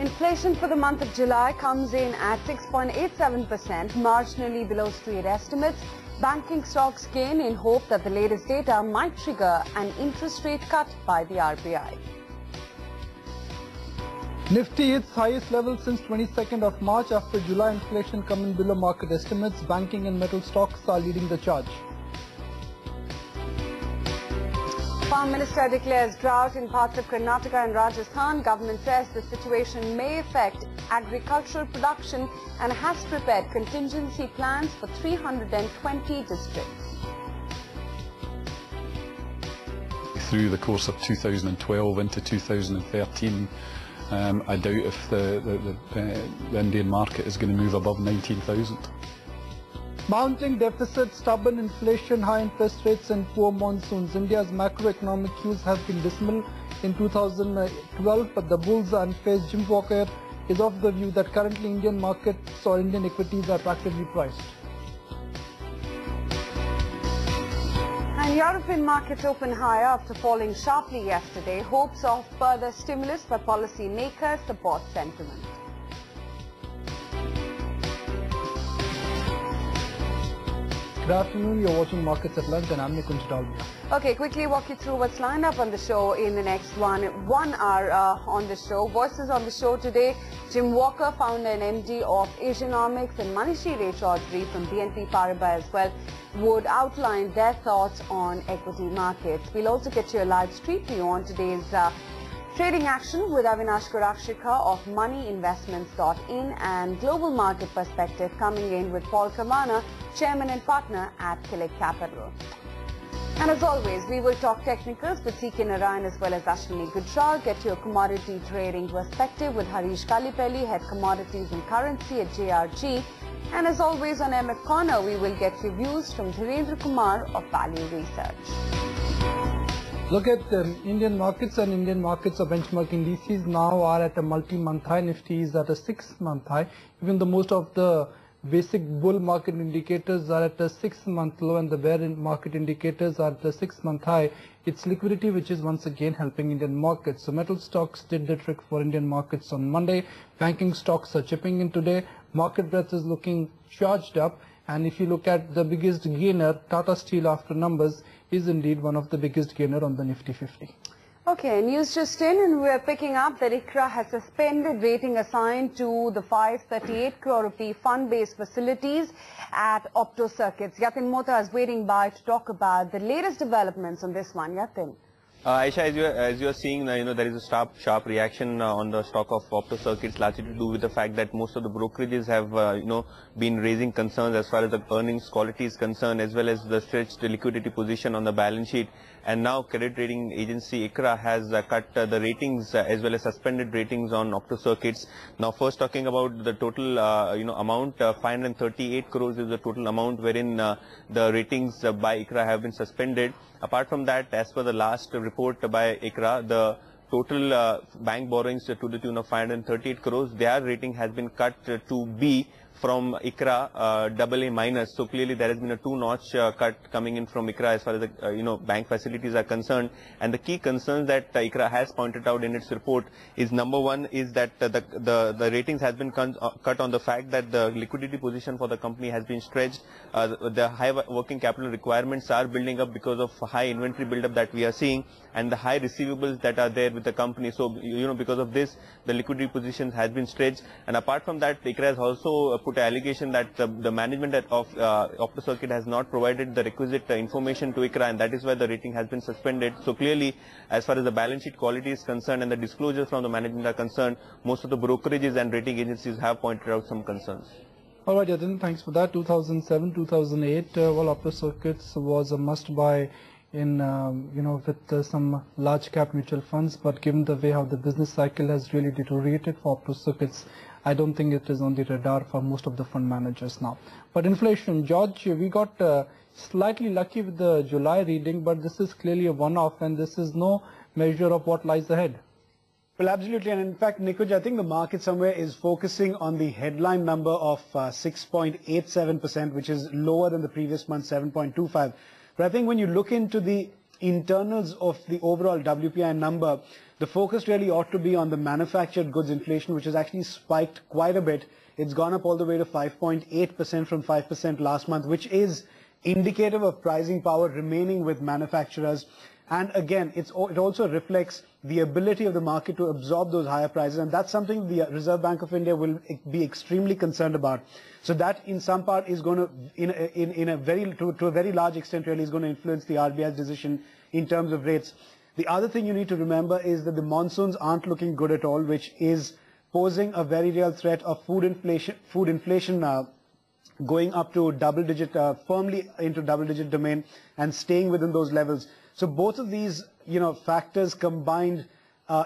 Inflation for the month of July comes in at 6.87%, marginally below street estimates. Banking stocks gain in hope that the latest data might trigger an interest rate cut by the RBI. Nifty hits highest level since 22nd of March after July inflation coming below market estimates. Banking and metal stocks are leading the charge. Farm Minister declares drought in parts of Karnataka and Rajasthan. Government says the situation may affect agricultural production and has prepared contingency plans for 320 districts. Through the course of 2012 into 2013, I doubt if the Indian market is going to move above 19,000. Mounting deficit, stubborn inflation, high interest rates and poor monsoons. India's macroeconomic cues have been dismal in 2012, but the bulls are unfazed. Jim Walker is of the view that currently Indian markets or Indian equities are attractively priced. And European markets open higher after falling sharply yesterday. Hopes of further stimulus by policy makers support sentiment. Good afternoon, you're watching Markets at Lunch and I'm Nikunj Dalmia. Okay, quickly walk you through what's lined up on the show in the next one hour on the show. Voices on the show today, Jim Walker, founder and MD of Asianomics, and Manishi Ray Chaudhary from BNP Paribas as well, would outline their thoughts on equity markets. We'll also get you a live street view on today's trading action with Avinash Kurakshika of MoneyInvestments.in and Global Market Perspective coming in with Paul Kavana, Chairman and Partner at Killick Capital. And as always, we will talk technicals with C.K. Narayan as well as Ashwini Gujral. Get your commodity trading perspective with Harish Kalipelli, Head Commodities and Currency at JRG. And as always on MF Corner, we will get your views from Dhirendra Kumar of Value Research. Look at Indian markets, and Indian markets are benchmark indices now are at a multi-month high. Nifty is at a 6-month high. Even though most of the basic bull market indicators are at a 6-month low and the bear market indicators are at a 6-month high, it's liquidity which is once again helping Indian markets. So metal stocks did the trick for Indian markets on Monday. Banking stocks are chipping in today. Market breadth is looking charged up. And if you look at the biggest gainer, Tata Steel after numbers is indeed one of the biggest gainer on the Nifty 50. Okay, news just in, and we're picking up that ICRA has suspended rating assigned to the 538 crore rupee fund-based facilities at Opto Circuits. Yatin Mota is waiting by to talk about the latest developments on this one. Yatin. Aisha, as you are seeing, there is a sharp reaction on the stock of Opto Circuits, largely to do with the fact that most of the brokerages have, been raising concerns as far as the earnings quality is concerned, as well as the stretched liquidity position on the balance sheet. And now credit rating agency ICRA has cut the ratings as well as suspended ratings on Opto Circuits. Now first talking about the total amount, 538 crores is the total amount wherein the ratings by ICRA have been suspended. Apart from that, as per the last report by ICRA, the total bank borrowings to the tune of 538 crores, their rating has been cut to B from ICRA AA minus. So clearly there has been a 2-notch cut coming in from ICRA as far as the bank facilities are concerned. And the key concerns that ICRA has pointed out in its report is, number one is that the ratings has been cut on the fact that the liquidity position for the company has been stretched. The high working capital requirements are building up because of high inventory buildup that we are seeing, and the high receivables that are there with the company. So because of this, the liquidity position has been stretched. And apart from that, ICRA has also put an allegation that the management of Opto Circuit has not provided the requisite information to ICRA, and that is why the rating has been suspended. So clearly, as far as the balance sheet quality is concerned and the disclosures from the management are concerned, most of the brokerages and rating agencies have pointed out some concerns. All right, Yatin, thanks for that. 2007, 2008, Opto Circuits was a must-buy in, with some large cap mutual funds, but given the way how the business cycle has really deteriorated for Opto Circuits, I don't think it is on the radar for most of the fund managers now. But inflation, George, we got slightly lucky with the July reading, but this is clearly a one-off and this is no measure of what lies ahead. Well, absolutely. And in fact, Nikunj, I think the market somewhere is focusing on the headline number of 6.87%, which is lower than the previous month, 7.25. But I think when you look into the internals of the overall WPI number, the focus really ought to be on the manufactured goods inflation, which has actually spiked quite a bit. It's gone up all the way to 5.8% from 5% last month, which is indicative of pricing power remaining with manufacturers. And again, it also reflects the ability of the market to absorb those higher prices, and that's something the Reserve Bank of India will be extremely concerned about. So that, in some part, is going to, to a very large extent, really is going to influence the RBI's decision in terms of rates. The other thing you need to remember is that the monsoons aren't looking good at all, which is posing a very real threat of food inflation going up to double-digit, firmly into double-digit domain and staying within those levels. So both of these, factors combined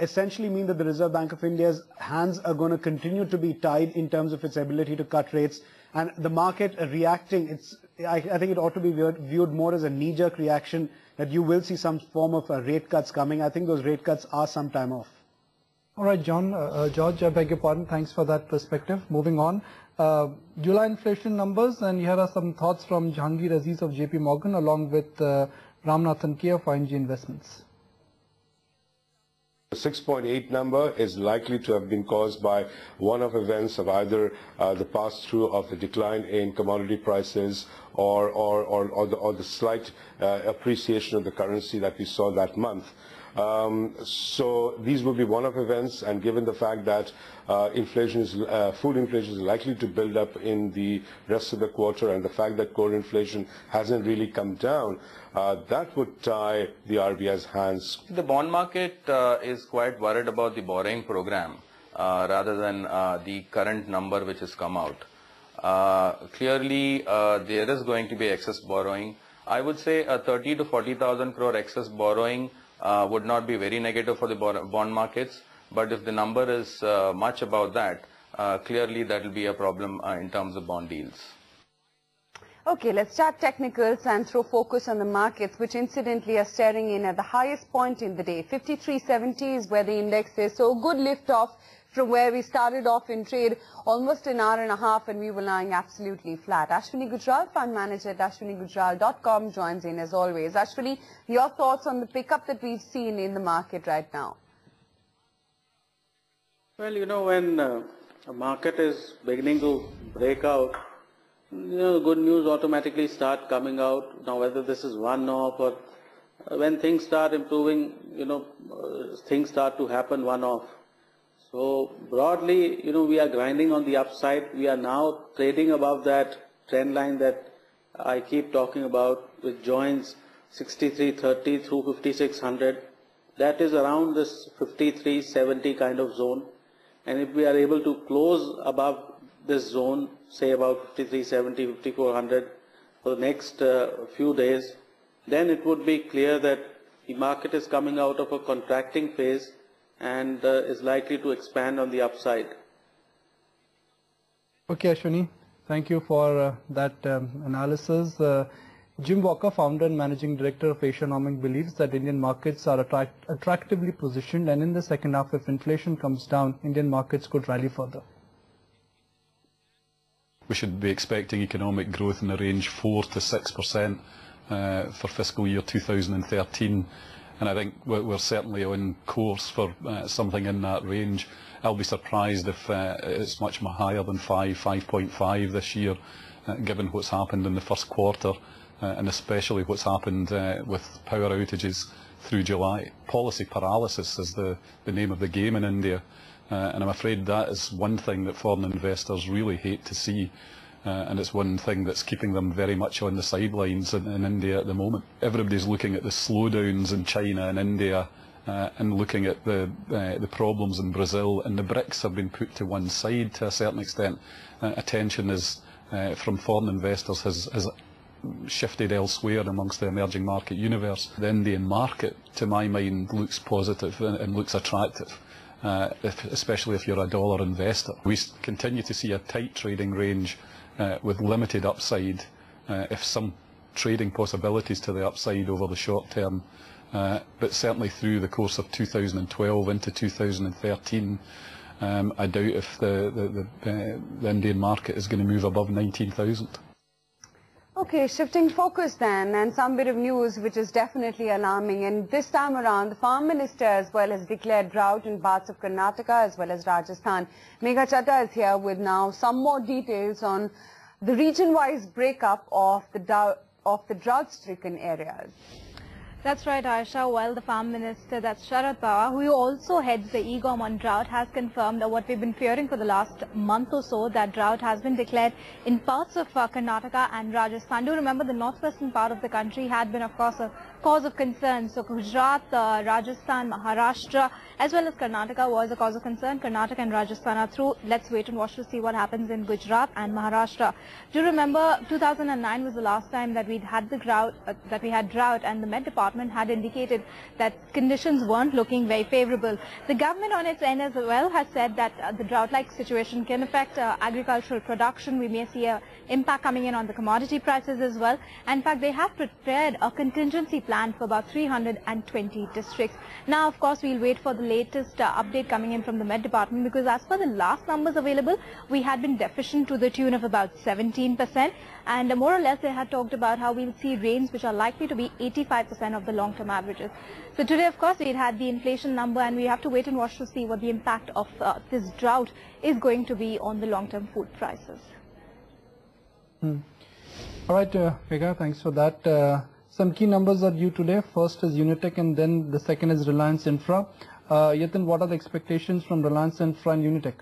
essentially mean that the Reserve Bank of India's hands are going to continue to be tied in terms of its ability to cut rates. And the market reacting, I think it ought to be viewed more as a knee-jerk reaction, that you will see some form of rate cuts coming. I think those rate cuts are some time off. All right, George, I beg your pardon. Thanks for that perspective. Moving on. July inflation numbers, and here are some thoughts from Jahangir Aziz of JP Morgan along with Ramnathan K of ING Investments. The 6.8 number is likely to have been caused by one-off events of either the pass-through of the decline in commodity prices or the slight appreciation of the currency that we saw that month. So these will be one-off events, and given the fact that food inflation is likely to build up in the rest of the quarter, and the fact that core inflation hasn't really come down, that would tie the RBI's hands. The bond market is quite worried about the borrowing program rather than the current number which has come out. Clearly, there is going to be excess borrowing. I would say a 30 to 40,000 crore excess borrowing would not be very negative for the bond markets, but if the number is much above that, clearly that will be a problem in terms of bond deals. Okay, let's start technicals and throw focus on the markets, which incidentally are staring in at the highest point in the day. 53.70 is where the index is, so good lift off from where we started off in trade, almost an hour and a half, and we were lying absolutely flat. Ashwini Gujral, fund manager at ashwinigujral.com, joins in as always. Ashwini, your thoughts on the pickup that we've seen in the market right now? Well, when a market is beginning to break out, good news automatically start coming out. Now, whether this is one-off or when things start improving, things start to happen one-off. So broadly, we are grinding on the upside. We are now trading above that trend line that I keep talking about, which joins 63.30 through 5600. That is around this 53.70 kind of zone. And if we are able to close above this zone, say about 53.70, 5400 for the next few days, then it would be clear that the market is coming out of a contracting phase and is likely to expand on the upside. Okay, Ashwini, thank you for that analysis. Jim Walker, founder and managing director of Asianomic, believes that Indian markets are attractively positioned, and in the second half, if inflation comes down, Indian markets could rally further. We should be expecting economic growth in the range 4 to 6% for fiscal year 2013. And I think we're certainly on course for something in that range. I'll be surprised if it's much higher than 5.5 this year, given what's happened in the first quarter, and especially what's happened with power outages through July. Policy paralysis is the name of the game in India, and I'm afraid that is one thing that foreign investors really hate to see. And it's one thing that's keeping them very much on the sidelines in India at the moment. Everybody's looking at the slowdowns in China and India and looking at the problems in Brazil, and the BRICS have been put to one side to a certain extent. Attention is from foreign investors has shifted elsewhere amongst the emerging market universe. The Indian market, to my mind, looks positive and looks attractive. Especially if you're a dollar investor. We continue to see a tight trading range with limited upside, if some trading possibilities to the upside over the short term, but certainly through the course of 2012 into 2013, I doubt if the Indian market is going to move above 19,000. Okay, shifting focus then, and some bit of news which is definitely alarming. And this time around, the Farm Minister as well has declared drought in parts of Karnataka as well as Rajasthan. Megha Chatta is here with now some more details on the region-wise breakup of the drought-stricken areas. That's right, Aisha. While the Farm Minister, that's Sharad Pawar, who also heads the EGOM on drought, has confirmed what we've been fearing for the last month or so, that drought has been declared in parts of Karnataka and Rajasthan. Do remember the northwestern part of the country had been, of course, a cause of concern. So Gujarat, Rajasthan, Maharashtra, as well as Karnataka was a cause of concern. Karnataka and Rajasthan are through. Let's wait and watch to see what happens in Gujarat and Maharashtra. Do remember 2009 was the last time that we had the drought, and the Met Department had indicated that conditions weren't looking very favorable. The government on its end as well has said that the drought-like situation can affect agricultural production. We may see an impact coming in on the commodity prices as well. In fact, they have prepared a contingency plan for about 320 districts. Now, of course, we'll wait for the latest update coming in from the Met Department, because as per the last numbers available, we had been deficient to the tune of about 17%. And more or less, they had talked about how we'll see rains which are likely to be 85% of the long-term averages. So today, of course, we had the inflation number, and we have to wait and watch to see what the impact of this drought is going to be on the long-term food prices. All right, Megha, thanks for that. Some key numbers are due today. First is Unitech, and then the second is Reliance Infra. Yatin, what are the expectations from Reliance Infra and Unitech?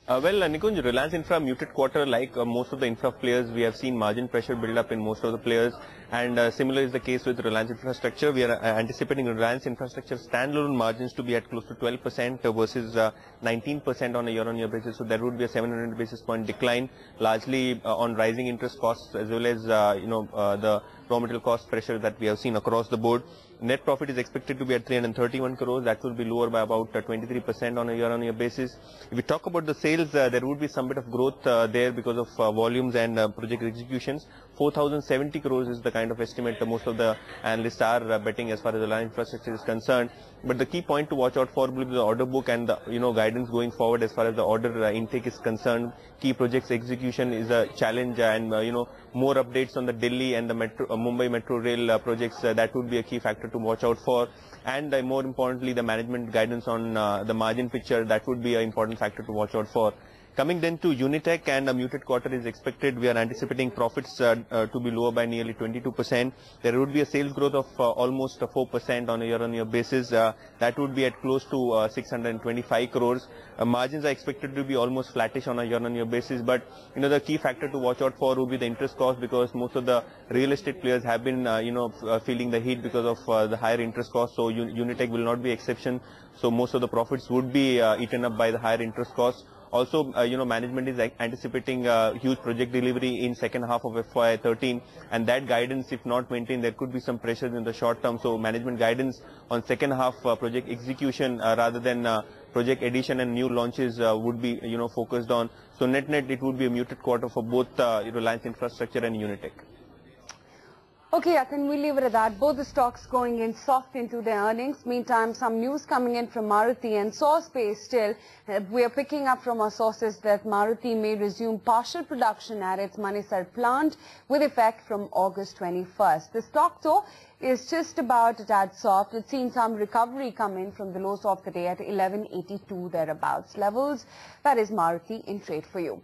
Well, Nikunj, Reliance Infra muted quarter. Like most of the infra players, we have seen margin pressure build up in most of the players, and similar is the case with Reliance Infrastructure. We are anticipating Reliance Infrastructure standalone margins to be at close to 12% versus 19% on a year-on-year basis. So there would be a 700 basis point decline, largely on rising interest costs as well as the raw material cost pressure that we have seen across the board. Net profit is expected to be at 331 crores. That will be lower by about 23% on a year-on-year basis. If we talk about the sales, there would be some bit of growth there because of volumes and project executions. 4,070 crores is the kind of estimate most of the analysts are betting as far as the Reliance Infrastructure is concerned. But the key point to watch out for will be the order book and the guidance going forward as far as the order intake is concerned. Key projects execution is a challenge, and more updates on the Delhi and the Mumbai Metro Rail projects, that would be a key factor to watch out for. And more importantly, the management guidance on the margin picture, that would be an important factor to watch out for. Coming then to Unitech, and a muted quarter is expected. We are anticipating profits to be lower by nearly 22%. There would be a sales growth of almost 4% on a year-on-year basis. That would be at close to 625 crores. Margins are expected to be almost flattish on a year-on-year basis. But the key factor to watch out for would be the interest cost, because most of the real estate players have been feeling the heat because of the higher interest cost. So Unitech will not be exception. So most of the profits would be eaten up by the higher interest costs. Also, management is anticipating huge project delivery in second half of FY13, and that guidance, if not maintained, there could be some pressures in the short term. So management guidance on second half project execution rather than project addition and new launches would be focused on. So net it would be a muted quarter for both Reliance Infrastructure and Unitech. Okay, Yatin, we'll leave it at that. Both the stocks going in soft into their earnings. Meantime, some news coming in from Maruti and Sourcebase still. We are picking up from our sources that Maruti may resume partial production at its Manesar plant with effect from August 21st. The stock, though, is just about a tad soft. It's seen some recovery come in from the lows of the day at 1182 thereabouts levels. That is Maruti in trade for you.